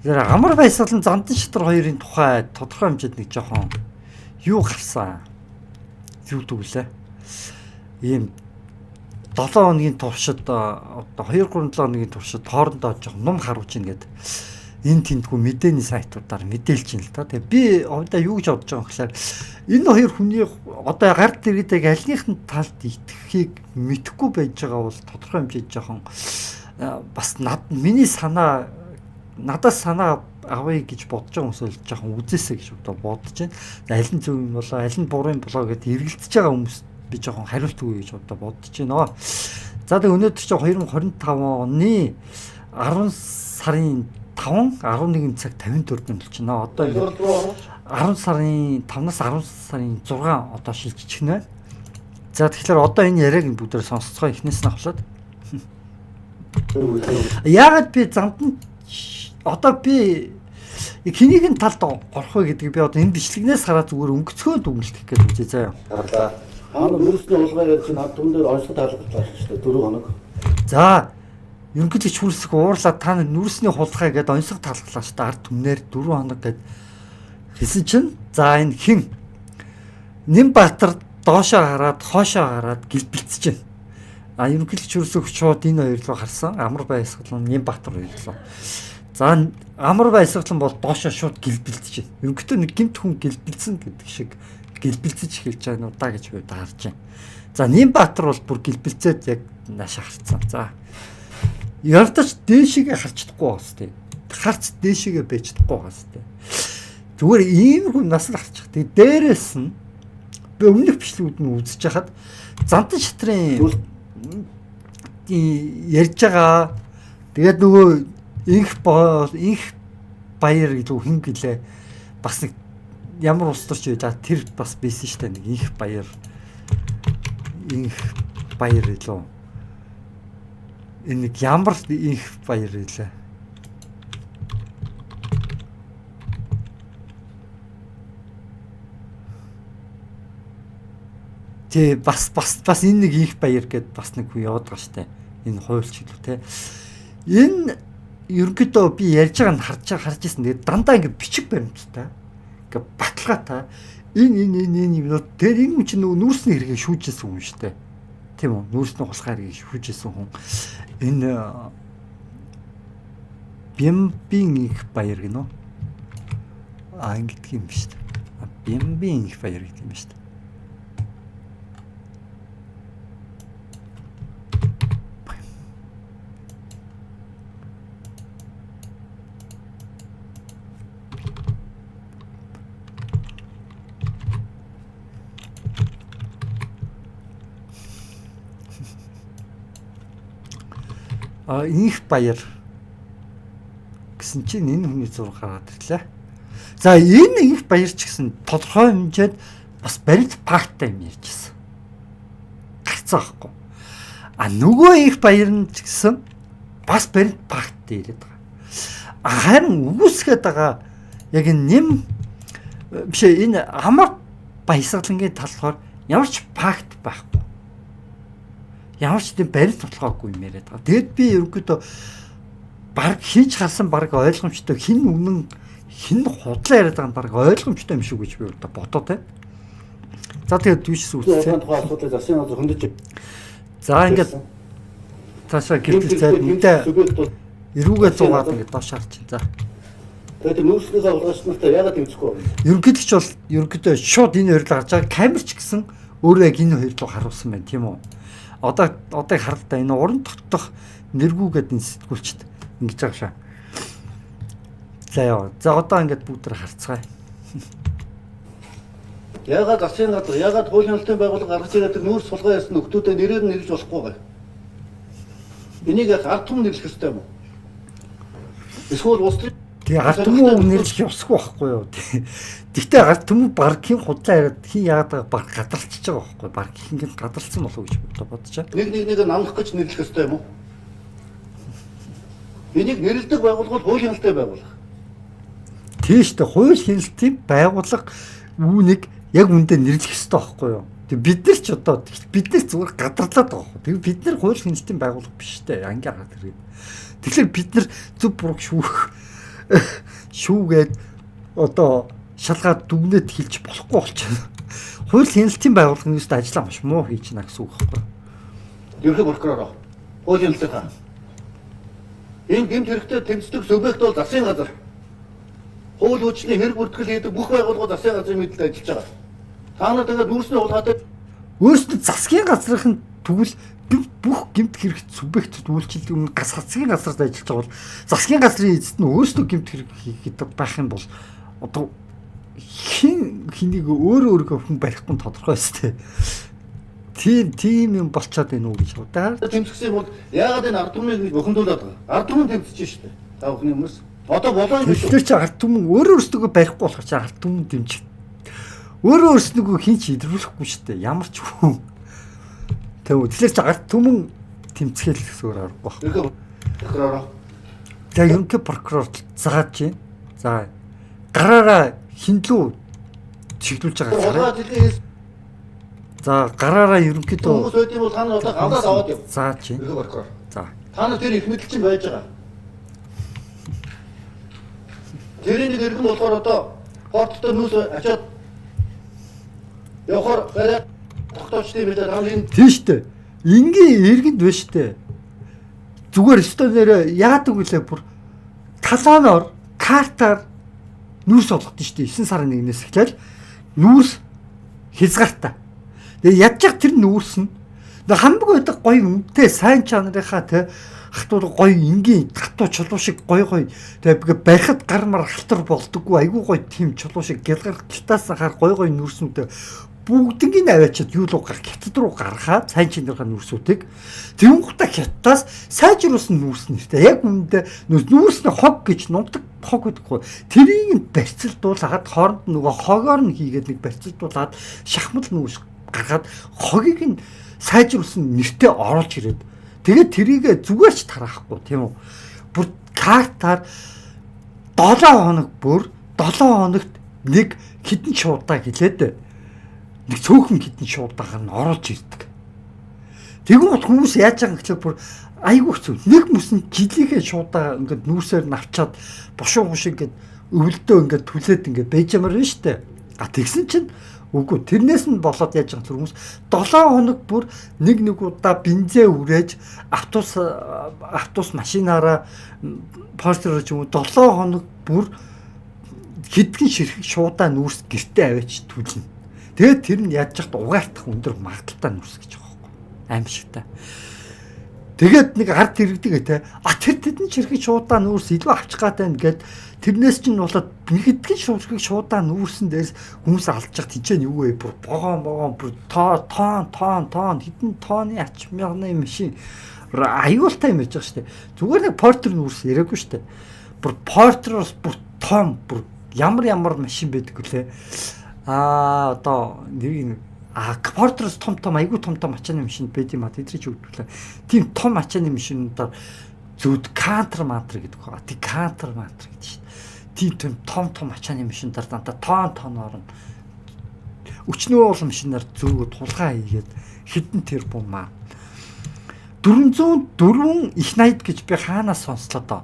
Тэгэхээр амар баясгалан зандан шатар хоёрын тухай тодорхой хэмжээнд нэг жоохон юу гарсан. Юу төвлөө. Ийм 7 хоногийн туршид одоо 2-3-7 хоногийн туршид хоорондоо жоохон ном харуулж ийн гэдэг энэ тентгүй мэдээний сайтуудаар мэдээлж ийн л та. Тэгээ би одоо юу гэж бодож байгаа юм гэхээр энэ хоёр хүний одоо гард иргэдэг альнийхэн талд итгэхийг мэдэхгүй байж байгаа бол тодорхой хэмжээнд жоохон бас миний санаа надаас санаа авъя гэж бодож байгаа хүмүүс л жоохон үзээсэй гэж бодож байна. Аль нь зөв юм болоо, аль нь буруу юм болоо гэдээ эргэлдэж байгаа хүмүүс би жоохон хариулт өгье гэж бодож байна. За тэг өнөөдөр чи 2025 оны 10 сарын 5 11 цаг 54 минут болж байна. Одоо 10 сарын 5-аас 10 сарын 6 одоо шилжчих нь байна. За тэгэхээр одоо энэ яриаг бүгдээр сонсцгоо эхнээс нь авлаад. Яагаад би замдан одоо би хэнийг нь талд орох вэ гэдгийг би одоо энэ бичлэгнээс хараад зүгээр өнгөцгөө дүгнэлтэх гэж үзье заяа. Нүүрсний улгаагаар чинь түн дээр онцгой таалагдаж байна шүү дээ 4 хоног. За ерөнхийдөө чүрсэх уурлаад та нүүрсний хулгай гэдээ онцгой таалаглаа шүү дээ ард түмнэр 4 хоног гэд хэлсэн чинь за энэ хэн Нямбатар доошоо хараад хоошоо хараад гэлбэлцэж байна. Ерөнхийдөө чүрсэх шууд энэ хоёр руу харсан амар баясгалан Нямбатар хоёр руу. За амар баясгалан бол доошоо шууд гэлбэлцэж байна. Ерөнхийдөө нэг гэмт хүн гэлбэлцэн гэдэг шиг гэлбэлцэж эхэлж байгаа нь удаа гэж би харж байна. За Нямбатар бол бүр гэлбэлцээд яг нааш харцсан. За ярдаж дээшигээ харчихдаггүй бас тийм. Харц дээшигээ бэждэггүй бас тийм. Зүгээр ийм хүн нас л харчих. Тэгээ дээрээс нь би өмнөх бичлэгүүд нь үзэж хахад зандан шатрын ярьж байгаа. Тэгээд нөгөө инх баяр илүү хин гэлээ бас нэг ямар улс төрч вэ? Тэр бас байсан шүү дээ. Нэг инх баяр илүү. Энэ нэг ямар инх баяр илээ. Тэ бас энэ нэг инх баяр гэд бас нэг хүн яваад байгаа шүү дээ. Энэ хуульч илүү те. Энэ ерөнхийдөө би ярьж байгааг нь харж ирсэн. Тэгээд дандаа ингэ бичиг баримттай. Ингээ баталгаатай энэ юмнууд тэр энэ чинь нүүрсний хэрэгээ шүүжсэн хүн шүү дээ. Тийм үү? Нүүрсний хулгай хэрэгээ шүүжсэн хүн. Энэ Бямбийн их баяр гэнэ үү? Ингэдэг юм шүү дээ. Бямбийн их баяр гэдэг юм шүү дээ. Инх баяр гэсэн чинь энэ хүний зураг гараад ирлээ. За энэ инх баяр ч гэсэн тодорхой хэмжээнд бас баримт пакттай юм ярьжсэн. Гарцаа байхгүй. Нөгөө инх баяр нь ч гэсэн бас баримт пакттай яриад байгаа. Харин үгүйсгээд байгаа яг энэ биш энэ амар баясгалангийн талхаар ямар ч пакт байхгүй. Ямар ч тийм баримт тулгаагүй юм яриад байгаа. Тэгэд би ерөнхийдөө баг хийж харсан баг ойлгомжтой хин үнэн хин худлаа яриад байгаа баг ойлгомжтой юм шүү гэж би одоо бодоо те. За тэгээд дүүшс үзсэн. За ингээд цаашаа гэлбэлцээд мэдээ эрүүгээ зугаад ингээд доош харж байна. За. Тэгээд нүүрснийхээ улгаачлалтаа яагаад дэмжихгүй вэ? Ерөнхийдөө шууд энэ хоёр л гарч байгаа. Камерч гэсэн өөрөө яг энэ хоёр руу харуулсан байна тийм үү? Одоо харалтаа энэ уран тогтох нэргүүгээд энэ сэтгүүлчд ингэж байгаа шаа. За яа. За одоо ингээд бүгд харцгаая. Яагаад засгийн газар, яагаад хуулийн албан байгууллага гаргаж ирээд нүүрс сулгаа ясна нөхдүүдэд нэрээр нь нэрлэж болохгүй гай. Энийг ард түмэн нэрлэх ёстой юм уу? Эсвэл улс төр тэгээ ард түмэн нэрлэх ёсгүй байхгүй юу? Гэхдээ ард түмэн баг хин худлаа яриад хин яагаад баг гадарчж байгаа байхгүй баг хин гадарсан болов гэж бодож байна. Нэг намлах гэж нэрлэх ёстой юм уу? Энийг нэрлэдэг байгууллага хуулийн албан байгууллага. Тийш дээ хууль хяналтын байгууллага үүнийг яг үндэ нэрлэх ёстой байхгүй юу? Тэг бид нар ч одоо бид нар зүгээр гадарлаад байгаа хөө. Тэг бид нар хууль хяналтын байгууллага биш дээ. Анги хараад ирээд. Тэгэхээр бид нар зөв буруу шүүх шүүгээд одоо шалгаад дүгнээд хэлж болохгүй болчихно. Хууль хяналтын байгууллага нь өөртөө ажиллаа маш муу хийж байна гэсэн үг байхгүй. Ерхий прокурор. Хууль хяналтынхаа. Энэ гэмт хэрэгтэй тэмцдэг субъект бол засгийн газар. Хууль хүчний хэрэг бүртгэл хийдэг бүх байгууллагууд засгийн газрын мэдэлд ажиллаж байгаа. Та нар тэгээд нүүрсний хулгайтай Өөрсдөө засгийн газрын тэгвэл бүх гэмт хэрэгт субъектд үйлчлдэг өмнө засгийн газарт ажиллаж байгаа бол засгийн газрын эзэд нь өөрсдөө гэмт хэрэг хийгээд байх юм бол одоо хэнийг өөрөө хүн барихгүй тодорхой өстэй. Тийм юм болчиход байна уу гэж бодаа. тэмцсэн бол яагаад энэ ард түмнийг бухимдуулаад байгаа? Ард түмэн тэмцэж штэ. Та бүхний хүмүүс одоо болоо юм шүү. Тэгэхээр чи ард түмэн өөрөөсдөө барихгүй болохоор чи ард түмэн дэмжих. Өөрөөсдөө хин ч идэвхрэхгүй штэ. Ямар ч хүн. Тэгэхээр чи ард түмэн тэмцэхэл гэсээр аргагүй байна. Ерхий прокурор. За ерөнхий прокурор зааж байна. За гараараа хинлүү чиглүүлж байгаа Хулгай царай. дэлхийс За гараараа ерөнхийдөө хүмүүс байд юм бол та нар одоо гавлаас аваад яв. зааж байна. Ерхий прокурор. За Та нар тэр их мэдл чинь байж байгаа. Тэрийг иргэн болохоор одоо порттой нүүс ачаад явахаар барай тогтоочтой юм даа. Та нар энэ тийм штэ. Ингийн иргэнд байна штэ. Зүгээр өстөө нэрэ яадаг вүлээ бүр талаанаар картаар нүүрс олгодог штэ. 9 сарын 1-ээс эхлээл нүүрс хязгаартай. Тэгээ ядчих тэр нүүрс нь хамгийн байдаг гоё үнэтэй сайн чанарынхаа те хатуу гоё энгийн хатуу чулуу шиг гоё тэгээ барихад гар мар халтар болдоггүй айгүй гоё тийм чулуу шиг гялгарталтаас хаар гоё нүүрснүүдээ бүгднийг аваачаад юу руу хятад руу гаргаад сайн чанарынхаа нүүрсүүдийг тэнгуутаа хятадаас сайжруулсан нүүрс нэртэй яг үүндээ нүүрсний хог гэж нундаг хог гэдэггүй тэрийг барьцалдуулаад хооронд нөгөө хогоор нь хийгээд нэг барьцалдуулаад шахмал нүүрс гаргаад хогийг нь сайжруулсан нэртэй оруулж ирээд тэгээд тэрийг зүгээр ч тараахгүй тийм үү бүр картаар 7 хоног бүр 7 хоногт нэг хідэн шуудаа гэлээд нэг цөөхөн хідэн шуудаага нь оруулж ирдэг. Тэгвэл хүмүүс яаж байгаа гэхэл бүр айгүй хэцүү. Нэг мөсөн жилийнхээ шуудаа ингээд нүүрсээр навчаад бошуу шиг ингээд өвөлдөө ингээд түлээд ингээд байж ямар нь штэ. А тэгсэн чинь үгүй тэрнээс нь болоод яаж байгаа хүмүүс 7 хоног бүр нэг удаа бензээ үрээж автобус машинаараа постероор ч юм уу 7 хоног бүр хэдхэн ширхэг шуудаа нүүрс гэртээ аваач түлнэ. Тэгээд тэр нь яаж яхад угаартах өндөр магадaltaй нүүрс гэж байгаа байхгүй аимшигтай. Тэгээд нэг ард иргэдэг те тэр тэдэн ширхэг шуудаа нүүрс илүү авчих гад байна гэд тэрнээс чинь болоод нэг хэдхэн ширхэг шуудаа нүүрсэн дээрс хүмүүс алж явах тэнцэн юу вэ бүр богоон бүр тоон хэдэн тооны ач мянганы машин аюултай юм байж байгаа штэ. Зүгээр нэг портер нүүрс яриаггүй штэ. Бүр портероос бүр том бүр ямар машин байдаг гэлээ. Одоо нэг портроос том айгүй том ачааны машин байд юм а тэдрий ч өгдөлээ. Тийм том ачааны машинуудаар зүуд кантер мантер гэдэг байгаа. Тий кантер мантер гэдэг чинь. Тийм том ачааны машинуудаар дандаа тооноор нь өчнөө олон машинаар зөөгд тулгаа хийгээд хідэн тэрбум маа. 404 их 80 гэж би хаанаас сонслоо доо.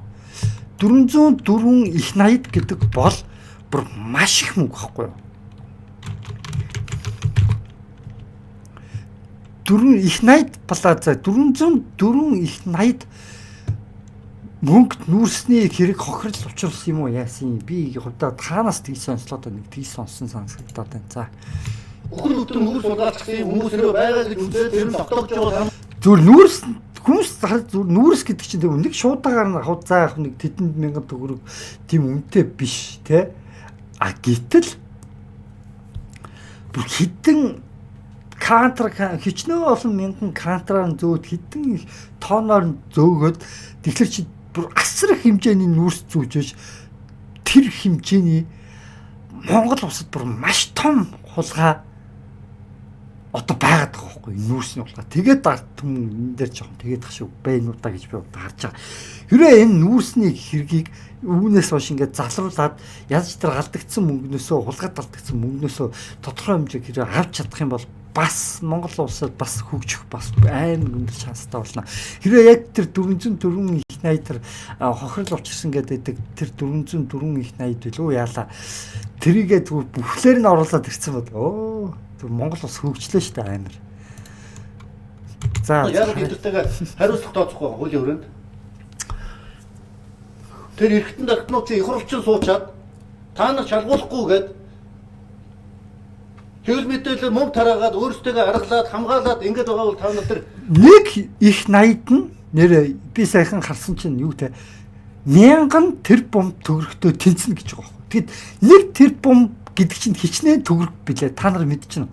404 их 80 гэдэг бол бүр маш их мөнгө байхгүй юу? 4 их 80 плаза 404 их 80 мөнгөд нүүрсний хэрэг хохирол учруулсан юм уу яасан би хувьдаа хаанаас тгий сонслоод нэг тгий сонсон санагдаад байна. За. бүхэн өдөр нүүрс угаалгасан хүмүүс нэрээ байгаа гэж үзээд тэр нь тогтоож байгаа. Зүгээр нүүрс хүмүүс зүгээр нүүрс гэдэг чинь нэг шуудаагаар нь хавцаа авах нэг тэдэнд мянган төгрөг тийм үнэтэй биш те. А гэтэл бүр хідэн кантер хичнээн олон мянган кантраар зөөд хідэн тооноор зөөгөөд тэгэхээр чи бүр асар их хэмжээний нүүрс зүүжээж тэр хэмжээний Монгол улсад бүр маш том хулгай одоо байгаад байгаа байхгүй нүүрсний хулгай. Тэгээд ард түмэн энэ дээр жоохон тэгээд ах шиг байна уу та гэж би харж байгаа. Хэрвээ энэ нүүрсний хэргийг үүнээс хойш ингээд залруулад яаж тэр алдагдсан мөнгнөөсөө хулгайд алдагдсан мөнгнөөсөө тодорхой хэмжээг хэрэг авч чадах юм бол бас Монгол улсад бас хөгжих бас айн өндөр шанстай болно. Хэрвээ яг тэр 404 их найдар хохирол учирсан гэдэг тэр 404 их найд билүү яалаа. Тэрийгээ зүгээр бүхлээр нь оруулаад ирсэн бол оо Монгол бас хөгжлөө шүү дээ амар. За яг эдгээртэйгээ хариуцлага тооцохгүй хуулийн өрөөнд. Тэр эргэтэн даргтнуудын их хурлчин суучаад та нар шалгуулахгүй гээд хэвлэл мэдээлэл мөнгө тараагаад өөрсдөө аргалаад хамгаалаад ингэж байгаа бол та нар тэр нэг их найд нь нэрээ би сайхан харсан чинь юу те 1000 тэрбум төгрөгтөө тэнцэнэ гэж байгаа юм. Тэгэд нэг тэрбум гэдэг чинь хичнээн төгрөг билээ. Та нар мэдчихэв.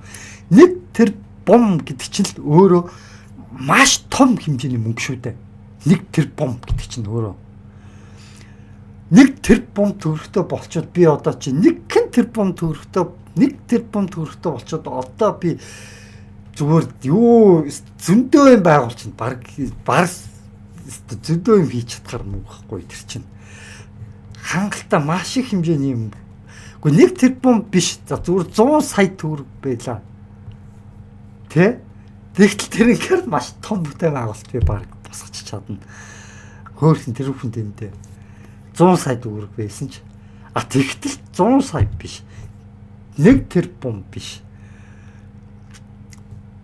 Нэг тэрбум гэдэг чинь л өөрөө маш том хэмжээний мөнгө шүү дээ. Нэг тэрбум гэдэг чинь өөрөө нэг тэрбум төгрөгтөө болчоод би одоо чи нэг тэрбум төгрөгтөө болчоод одоо би зүгээр юу зөндөө юм байгуулчихна. Баг зөндөө юм хийж чадхаар мөнгө байхгүй тэр чинь. Хангалттай маш их хэмжээний юм. Гэхдээ нэг тэрбум биш. За зүгээр 100 сая төгрөг байлаа. Тэ? Тэгтэл тэр ингээд маш том бүтээн байгуулалт би баг босгоч чадна. Хөөрхөн тэр хүн тэмдээ 100 сая төгрөг байсан ч тэгтэл 100 сая биш. Нэг тэрбум биш.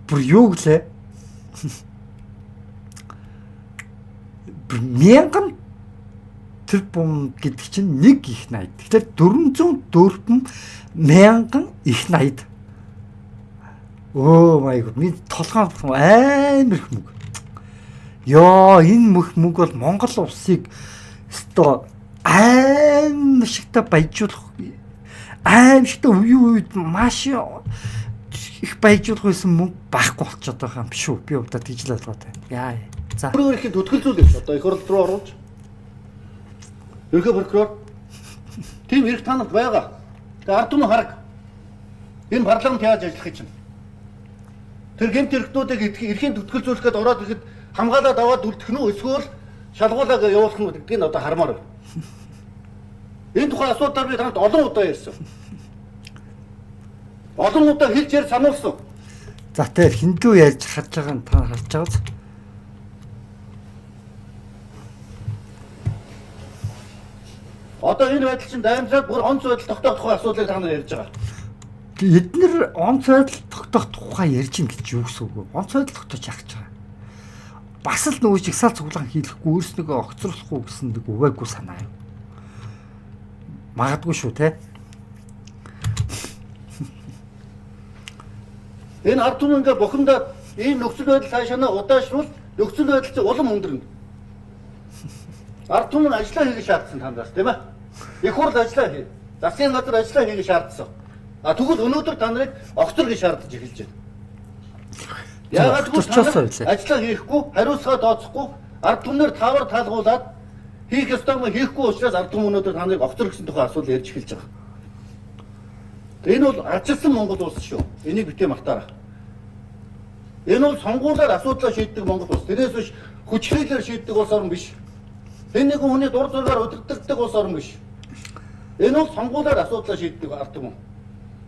Бүр юу гэлээ? 1000 тэрбум гэдэг чинь нэг их найд. Тэгэхээр 404 мянган их найд. Оо май гот минь толгой амар их мөнгө. Ёо энэ мөнгө бол Монгол улсыг өстой аим шигтэй баяжуулах аим шигтэй үед маш их баяжуулах байсан мөнгө байхгүй болчиход байгаа юм шүү. Би удаа тэгж л ойлгоод байна. Яа. За. Өөрөө ихэд төтгөлзүүлж одоо их хурл руу оруулж. Ерхий прокурор тийм эрх танад байгаа. Тэгээ ард түмэн хараг. Энэ парламент яаж ажиллах юм? Тэр гэмт эрхтнүүдийг эрхийн төтгөлзүүлэхэд ороод ирэхэд хамгаалаад аваад үлдэх нь үү эсвэл шалгуулаад явуулах нь гэдгийг одоо хармаар байна. Энэ тухайн асуудлаар би танд олон удаа ярьсан. Олон удаа хэлж ярь сануулсан. За тэр хиндүү ярьж харж байгаа нь та харж байгааз. Одоо энэ байдал чинь даймсаад бүр онц байдал тогтоох тухай асуудлыг та нар ярьж байгаа. Эднэр онц байдал тогтоох тухай ярьж ин гэж юу гэсэн үг вэ? Онц байдал тогтоож яах гэж байгаа. Бас л нөгөө жигсаал цуглаан хийлэхгүй өөрснөө огцруулахгүй гэсэн нэг үгээгүй санаа юм. Магадгүй шүү те. Энэ ард түмэн ингээ бухимдаад ийм нөхцөл байдал цаашаа удаашруул нөхцөл байдал чинь улам өндөрнө. Ард түмэн ажиллаа хийх шаардсан тандаас тийм ээ. Их хурл ажиллаа хий. Засгийн газар ажиллаа хийх шаардсан. Тэгвэл өнөөдөр та нарыг огцор гэж шаардаж эхэлж байна. Яагаад гэвэл ажиллаа хийхгүй, хариуцлага тооцохгүй, ард түмнэр тавар талгуулад хийх ёстой юм хийхгүй учраас ард түмэн өнөөдөр та нарыг огцор гэсэн тухай асуудал ярьж эхэлж байгаа. Энэ бол ажилсан Монгол улс шүү. Энийг битээ мартаарай. Энэ бол сонгуулиар асуудлаа шийддэг Монгол улс. Тэрээс биш хүчрээлээр шийддэг улс орн биш. Энэ нэг хүний дур зоргоор өдөртөгдөг улс орн биш. Энэ бол сонгуулиар асуудлаа шийддэг ард түмэн.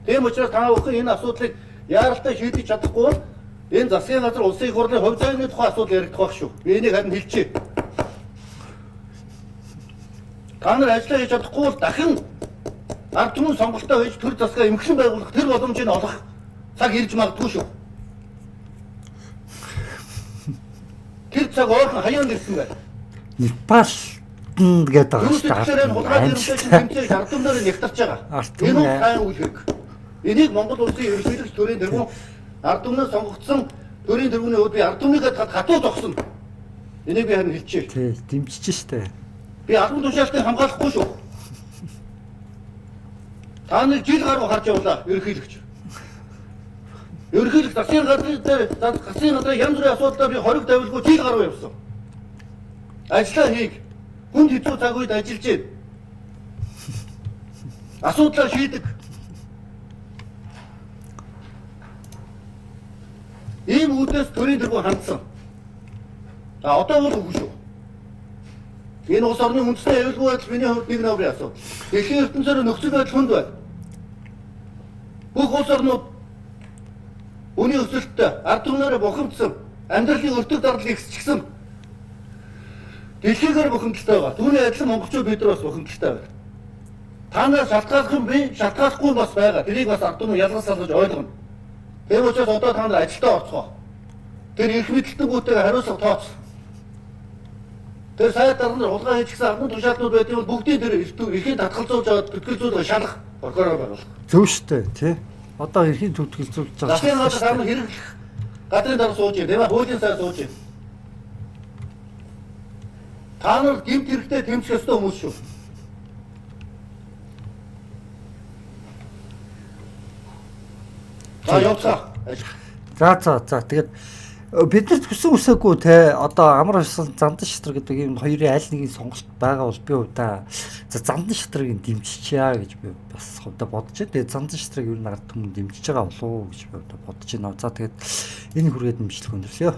Тийм учраас та бүхэн энэ асуудлыг яаралтай шийдэж чадахгүй бол энэ засгийн газар улсын их хурлын хувь заяаны тухай асуудал яригдах байх шүү. Би энийг харин хэлчихье. Та нар ажиллаа хийж чадахгүй бол дахин ард түмэн сонголтоо хийж төр засгаа эмхлэн байгуулах тэр боломжийг олох цаг ирж магадгүй шүү. Тэр цаг ойрхон хаяанд ирсэн байна. Непал гэдэг байгаа шүү дээ. Ард түмнээр нягтарч байгаа. Энэ нь сайн үйл хэрэг. Энийг Монгол улсын ерөнхийлөгч төрийн тэргүүн ард түмнээс сонгогдсон төрийн тэргүүний хувьд би ард түмнийгээ хатуу зогсон. Энийг би харин хэлчихье. Тий, дэмжиж штэ. Би албан тушаалтыг хамгаалахгүй шүү. Та нэг жил гаруй харж явлаа ерөнхийлөгч. Ерөнхийлөгч засгийн газрын янз бүрийн асуудлаар би хориг тавилгүй жил гаруй явсан. Ажиллаа хийх. Хүнд хэцүү цаг үед ажиллаж байна. Асуудлаа шийдэг. Ийм үдээс төрийн тэргүүн хандсан. Одоо бол үгүй шүү. Энэ улс орны үндэсний аюулгүй байдал миний хувьд нэг номерын асуудал. Дэлхийн ертөнцөөр нөхцөл байдал хүнд байна. Бүх улс орнууд үний өсөлттэй ард түмнээр бухимдсан, амьдралын өртөг дарлал ихсчихсэн. Дэлхийгээр бухимдалтай байгаа. Түүний адилхан монголчууд бид нар бас бухимдалтай байна. Та нар шалтгаалах юм би, шалтгаалахгүй бас байгаа. Тэрийг бас ард түмэн ялгаж салгаж ойлгоно. Тийм учраас одоо та нар ажилдаа орцгоо. Тэр их мэдлэлтгүүтэйгээ хариуцлага тооц. Тэр сайд дарга нар хулгай хийчихсэн арган тушаалтнууд байдгийг бол бүгдийг тэр эрхийн татгалзуулж аваад төтгөлзүүлж шалгах прокурор байгуулах. Зөв штэ тий. Одоо эрхийн төвтгөлзүүлж Засгийн байгаа. газар харна хэрэг гадрын дарга сууж юм. Тийм ээ хуулийн сайд сууж юм. Та нар гэмт хэрэгтэй тэмцэх ёстой хүмүүс шүү. За явцгаа. За тэгээд биднэрт хүсэн үсээгүй те одоо амар авсан зандан шатраг гэдэг ийм хоёрын аль нэгийг сонголт байгаа бол би удаа за зандан шатрыг дэмжчихъя гэж би бас удаа бодож байна. Тэгээд зандан шатрыг ер нь ард түмэн дэмжиж байгаа болов уу гэж би удаа бодож байна. За тэгээд энэ хүргээд нэмжлэх өндөрлөё.